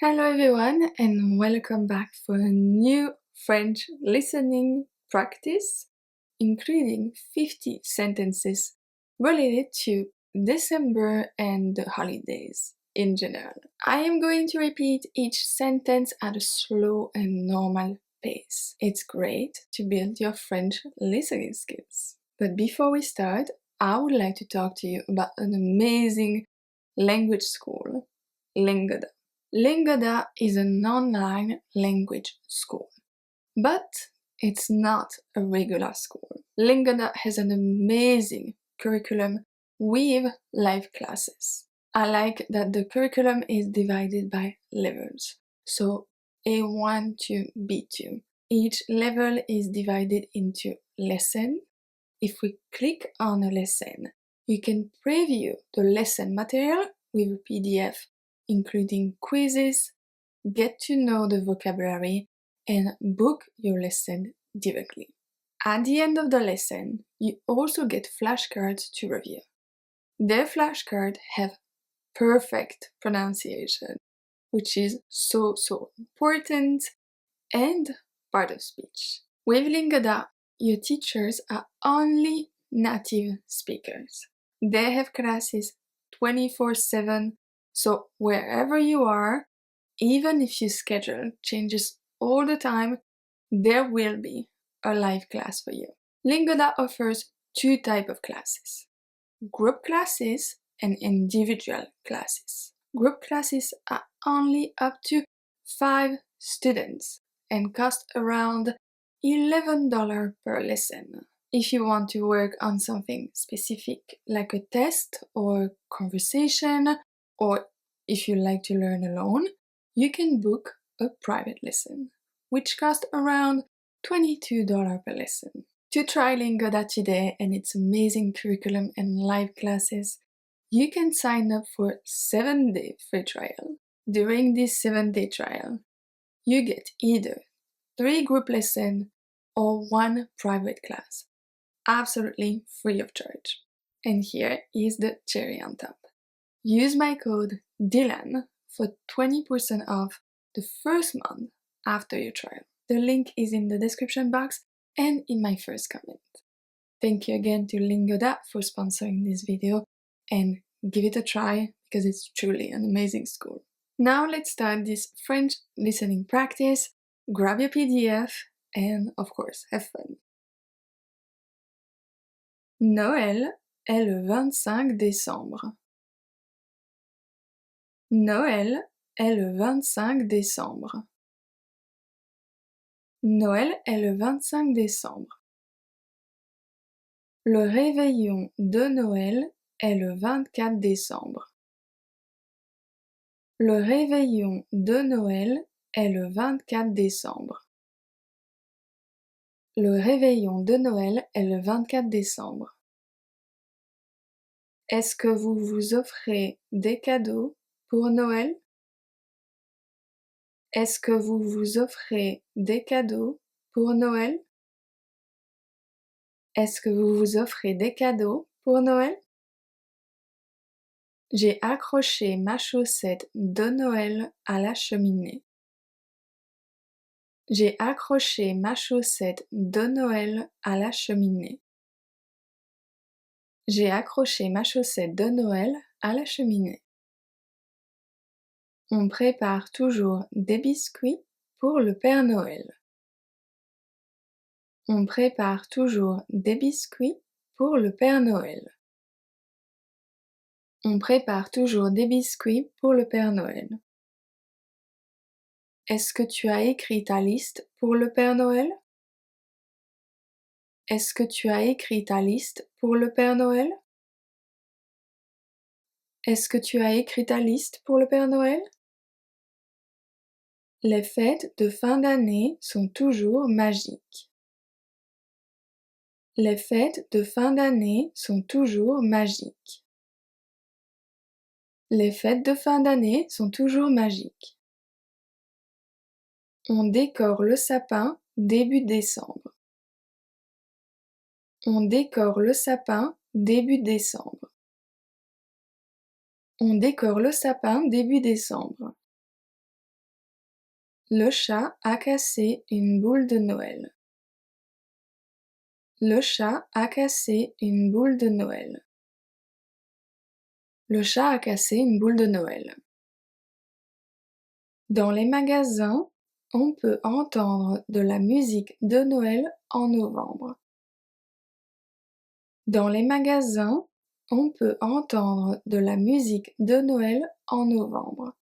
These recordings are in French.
Hello everyone and welcome back for a new French listening practice, including 50 sentences related to December and the holidays in general. I am going to repeat each sentence at a slow and normal pace. It's great to build your French listening skills. But before we start, I would like to talk to you about an amazing language school, Lingoda. Lingoda is an online language school, but it's not a regular school. Lingoda has an amazing curriculum with live classes. I like that the curriculum is divided by levels, so A1 to B2. Each level is divided into lessons. If we click on a lesson, you can preview the lesson material with a PDF including quizzes, get to know the vocabulary, and book your lesson directly. At the end of the lesson, you also get flashcards to review. Their flashcards have perfect pronunciation, which is so important and part of speech. With Lingoda, your teachers are only native speakers. They have classes 24/7, so wherever you are, even if your schedule changes all the time, there will be a live class for you. Lingoda offers two types of classes: group classes and individual classes. Group classes are only up to 5 students and cost around $11 per lesson. If you want to work on something specific like a test or conversation, or if you like to learn alone, you can book a private lesson, which costs around $22 per lesson. To try Lingoda today and its amazing curriculum and live classes, you can sign up for 7-day free trial. During this 7-day trial, you get either 3 group lessons or 1 private class, absolutely free of charge. And here is the cherry on top. Use my code DYLAN for 20% off the first month after your trial. The link is in the description box and in my first comment. Thank you again to Lingoda for sponsoring this video, and give it a try because it's truly an amazing school. Now let's start this French listening practice. Grab your PDF and of course have fun. Noël est le 25 décembre. Noël est le 25 décembre. Noël est le 25 décembre. Le réveillon de Noël est le 24 décembre. Le réveillon de Noël est le 24 décembre. Le réveillon de Noël est le 24 décembre. Est-ce que vous vous offrez des cadeaux pour Noël? Est-ce que vous vous offrez des cadeaux pour Noël? Est-ce que vous vous offrez des cadeaux pour Noël? J'ai accroché ma chaussette de Noël à la cheminée. J'ai accroché ma chaussette de Noël à la cheminée. J'ai accroché ma chaussette de Noël à la cheminée. On prépare toujours des biscuits pour le Père Noël. On prépare toujours des biscuits pour le Père Noël. On prépare toujours des biscuits pour le Père Noël. Est-ce que tu as écrit ta liste pour le Père Noël? Est-ce que tu as écrit ta liste pour le Père Noël? Est-ce que tu as écrit ta liste pour le Père Noël? Les fêtes de fin d'année sont toujours magiques. Les fêtes de fin d'année sont toujours magiques. Les fêtes de fin d'année sont toujours magiques. On décore le sapin début décembre. On décore le sapin début décembre. On décore le sapin début décembre. Le chat a cassé une boule de Noël. Le chat a cassé une boule de Noël. Le chat a cassé une boule de Noël. Dans les magasins, on peut entendre de la musique de Noël en novembre. Dans les magasins, on peut entendre de la musique de Noël en novembre.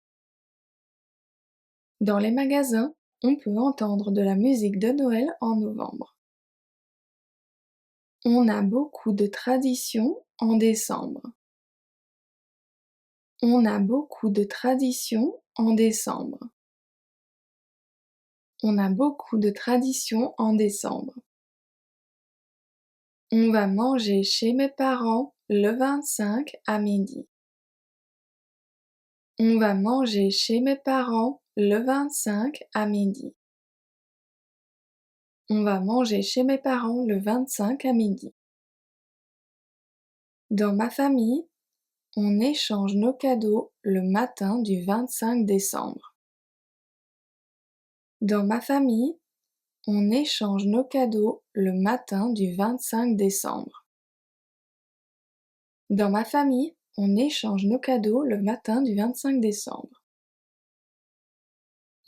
Dans les magasins, on peut entendre de la musique de Noël en novembre. On a beaucoup de traditions en décembre. On a beaucoup de traditions en décembre. On a beaucoup de traditions en décembre. On va manger chez mes parents le 25 à midi. On va manger chez mes parents le 25 à midi. On va manger chez mes parents le 25 à midi. Dans ma famille, on échange nos cadeaux le matin du 25 décembre. Dans ma famille, on échange nos cadeaux le matin du 25 décembre. Dans ma famille, on échange nos cadeaux le matin du 25 décembre.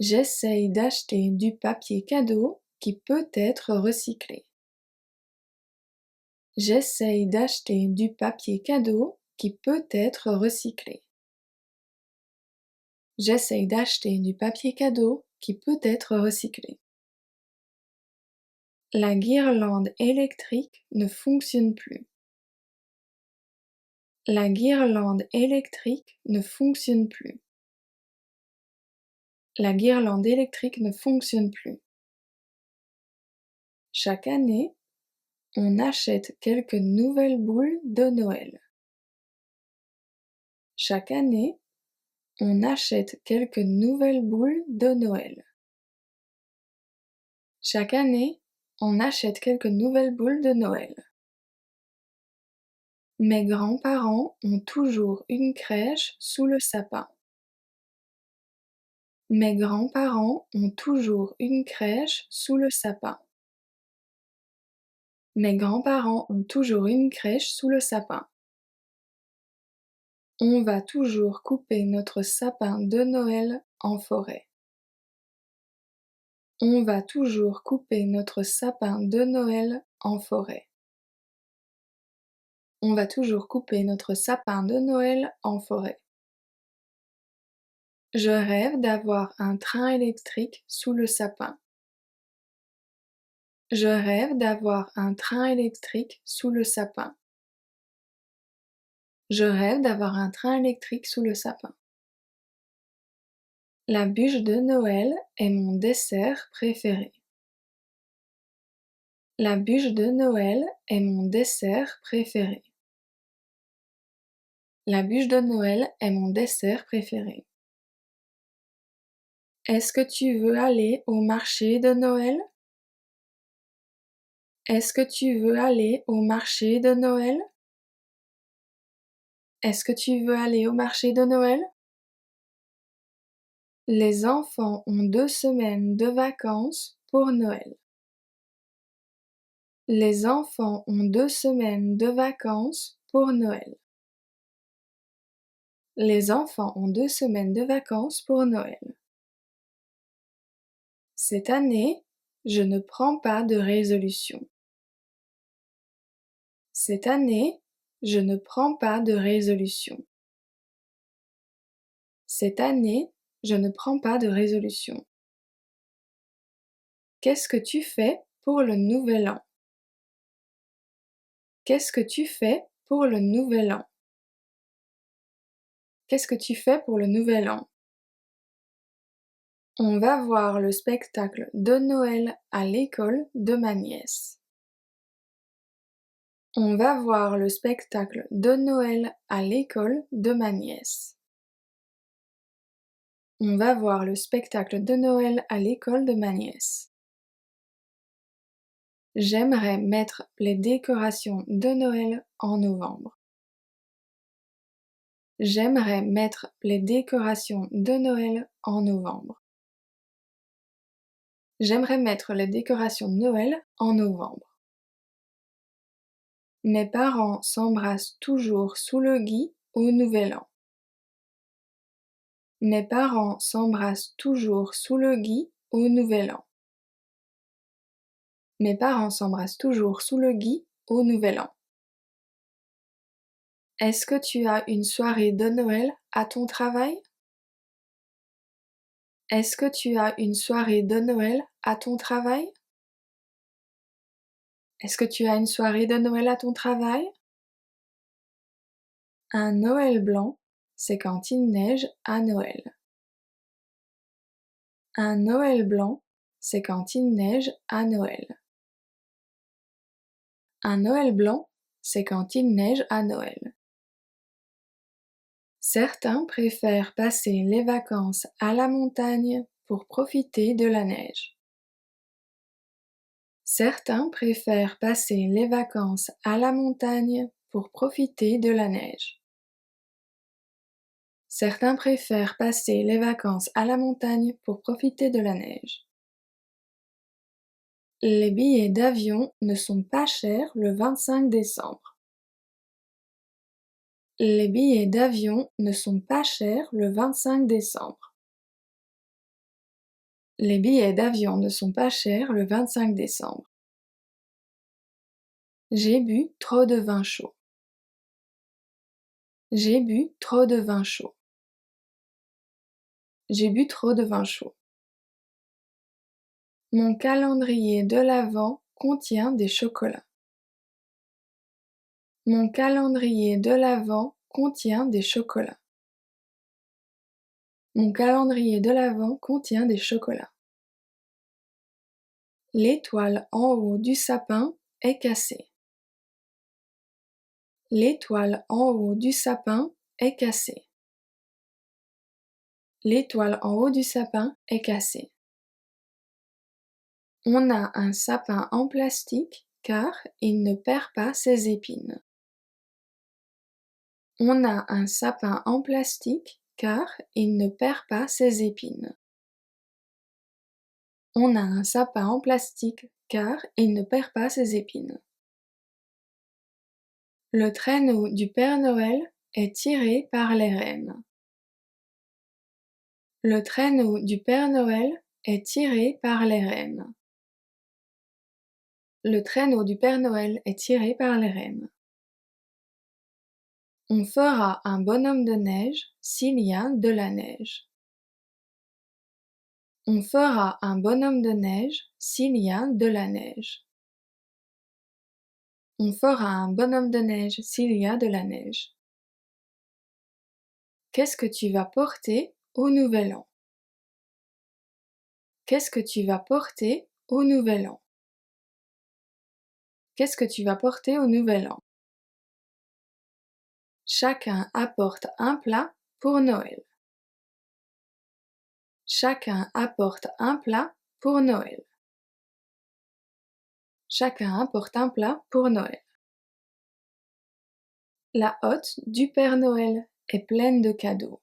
J'essaye d'acheter du papier cadeau qui peut être recyclé. J'essaye d'acheter du papier cadeau qui peut être recyclé. J'essaye d'acheter du papier cadeau qui peut être recyclé. La guirlande électrique ne fonctionne plus. La guirlande électrique ne fonctionne plus. La guirlande électrique ne fonctionne plus. Chaque année, on achète quelques nouvelles boules de Noël. Chaque année, on achète quelques nouvelles boules de Noël. Chaque année, on achète quelques nouvelles boules de Noël. Mes grands-parents ont toujours une crèche sous le sapin. Mes grands-parents ont toujours une crèche sous le sapin. Mes grands-parents ont toujours une crèche sous le sapin. On va toujours couper notre sapin de Noël en forêt. On va toujours couper notre sapin de Noël en forêt. On va toujours couper notre sapin de Noël en forêt. Je rêve d'avoir un train électrique sous le sapin. Je rêve d'avoir un train électrique sous le sapin. Je rêve d'avoir un train électrique sous le sapin. La bûche de Noël est mon dessert préféré. La bûche de Noël est mon dessert préféré. La bûche de Noël est mon dessert préféré. Est-ce que tu veux aller au marché de Noël? Est-ce que tu veux aller au marché de Noël? Est-ce que tu veux aller au marché de Noël? Les enfants ont 2 semaines de vacances pour Noël. Les enfants ont 2 semaines de vacances pour Noël. Les enfants ont 2 semaines de vacances pour Noël. Cette année, je ne prends pas de résolution. Cette année, je ne prends pas de résolution. Cette année, je ne prends pas de résolution. Qu'est-ce que tu fais pour le nouvel an? Qu'est-ce que tu fais pour le nouvel an? Qu'est-ce que tu fais pour le nouvel an? On va voir le spectacle de Noël à l'école de ma nièce. On va voir le spectacle de Noël à l'école de ma nièce. On va voir le spectacle de Noël à l'école de ma nièce. J'aimerais mettre les décorations de Noël en novembre. J'aimerais mettre les décorations de Noël en novembre. J'aimerais mettre les décorations de Noël en novembre. Mes parents s'embrassent toujours sous le gui au Nouvel An. Mes parents s'embrassent toujours sous le gui au Nouvel An. Mes parents s'embrassent toujours sous le gui au Nouvel An. Est-ce que tu as une soirée de Noël à ton travail? Est-ce que tu as une soirée de Noël à ton travail? Est-ce que tu as une soirée de Noël à ton travail? Un Noël blanc, c'est quand il neige à Noël. Un Noël blanc, c'est quand il neige à Noël. Un Noël blanc, c'est quand il neige à Noël. Certains préfèrent passer les vacances à la montagne pour profiter de la neige. Certains préfèrent passer les vacances à la montagne pour profiter de la neige. Certains préfèrent passer les vacances à la montagne pour profiter de la neige. Les billets d'avion ne sont pas chers le 25 décembre. Les billets d'avion ne sont pas chers le 25 décembre. Les billets d'avion ne sont pas chers le 25 décembre. J'ai bu trop de vin chaud. J'ai bu trop de vin chaud. J'ai bu trop de vin chaud. Mon calendrier de l'Avent contient des chocolats. Mon calendrier de l'Avent contient des chocolats. Mon calendrier de l'Avent contient des chocolats. L'étoile en haut du sapin est cassée. L'étoile en haut du sapin est cassée. L'étoile en haut du sapin est cassée. On a un sapin en plastique car il ne perd pas ses épines. On a un sapin en plastique car il ne perd pas ses épines. On a un sapin en plastique car il ne perd pas ses épines. Le traîneau du Père Noël est tiré par les rennes. Le traîneau du Père Noël est tiré par les rennes. Le traîneau du Père Noël est tiré par les rennes. On fera un bonhomme de neige s'il y a de la neige. On fera un bonhomme de neige s'il y a de la neige. On fera un bonhomme de neige s'il y a de la neige. Qu'est-ce que tu vas porter au Nouvel An? Qu'est-ce que tu vas porter au Nouvel An? Qu'est-ce que tu vas porter au Nouvel An? Chacun apporte un plat pour Noël. Chacun apporte un plat pour Noël. Chacun apporte un plat pour Noël. La hotte du Père Noël est pleine de cadeaux.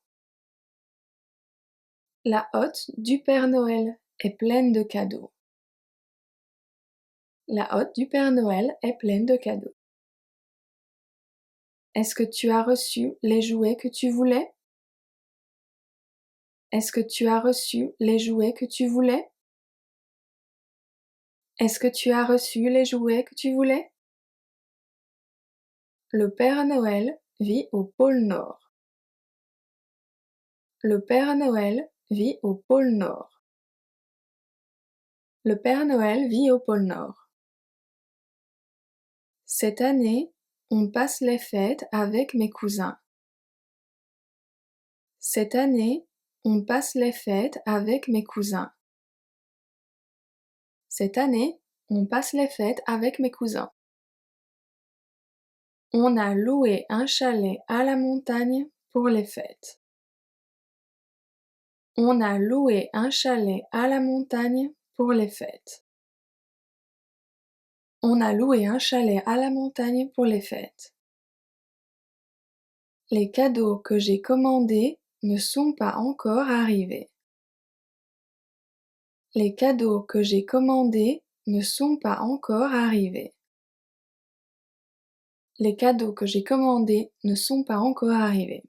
La hotte du Père Noël est pleine de cadeaux. La hotte du Père Noël est pleine de cadeaux. Est-ce que tu as reçu les jouets que tu voulais? Est-ce que tu as reçu les jouets que tu voulais? Est-ce que tu as reçu les jouets que tu voulais? Le Père Noël vit au pôle Nord. Le Père Noël vit au pôle Nord. Le Père Noël vit au pôle Nord. Cette année, on passe les fêtes avec mes cousins. Cette année, on passe les fêtes avec mes cousins. Cette année, on passe les fêtes avec mes cousins. On a loué un chalet à la montagne pour les fêtes. On a loué un chalet à la montagne pour les fêtes. On a loué un chalet à la montagne pour les fêtes. Les cadeaux que j'ai commandés ne sont pas encore arrivés. Les cadeaux que j'ai commandés ne sont pas encore arrivés. Les cadeaux que j'ai commandés ne sont pas encore arrivés.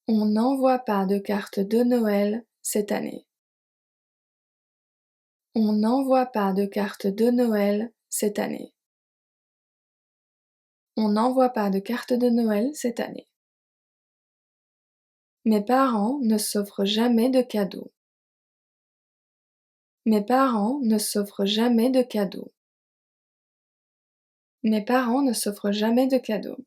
On n'envoie pas de carte de Noël cette année. On n'envoie pas de carte de Noël cette année. On n'envoie pas de carte de Noël cette année. Mes parents ne s'offrent jamais de cadeaux. Mes parents ne s'offrent jamais de cadeaux. Mes parents ne s'offrent jamais de cadeaux.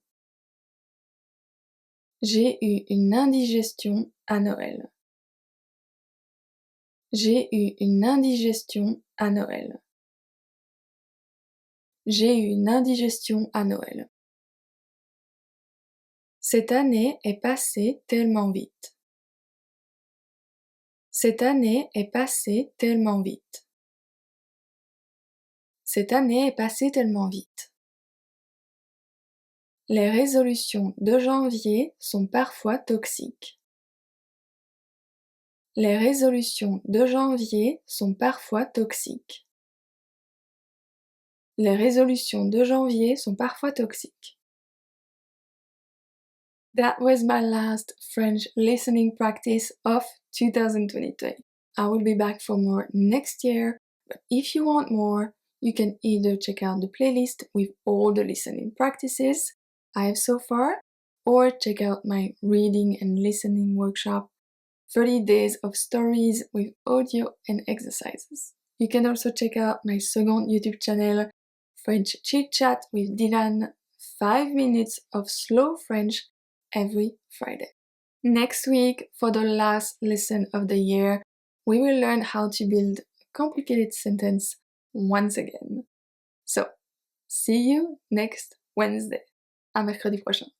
J'ai eu une indigestion à Noël. J'ai eu une indigestion à Noël. J'ai eu une indigestion à Noël. Cette année est passée tellement vite. Cette année est passée tellement vite. Cette année est passée tellement vite. Les résolutions de janvier sont parfois toxiques. Les résolutions de janvier sont parfois toxiques. Les résolutions de janvier sont parfois toxiques. That was my last French listening practice of 2023. I will be back for more next year, but if you want more, you can either check out the playlist with all the listening practices I have so far, or check out my reading and listening workshop, 30 days of stories with audio and exercises. You can also check out my second YouTube channel, French Chit Chat with Dylan, 5 minutes of slow French every Friday. Next week, for the last lesson of the year, we will learn how to build a complicated sentence once again. So, see you next Wednesday. À mercredi prochain.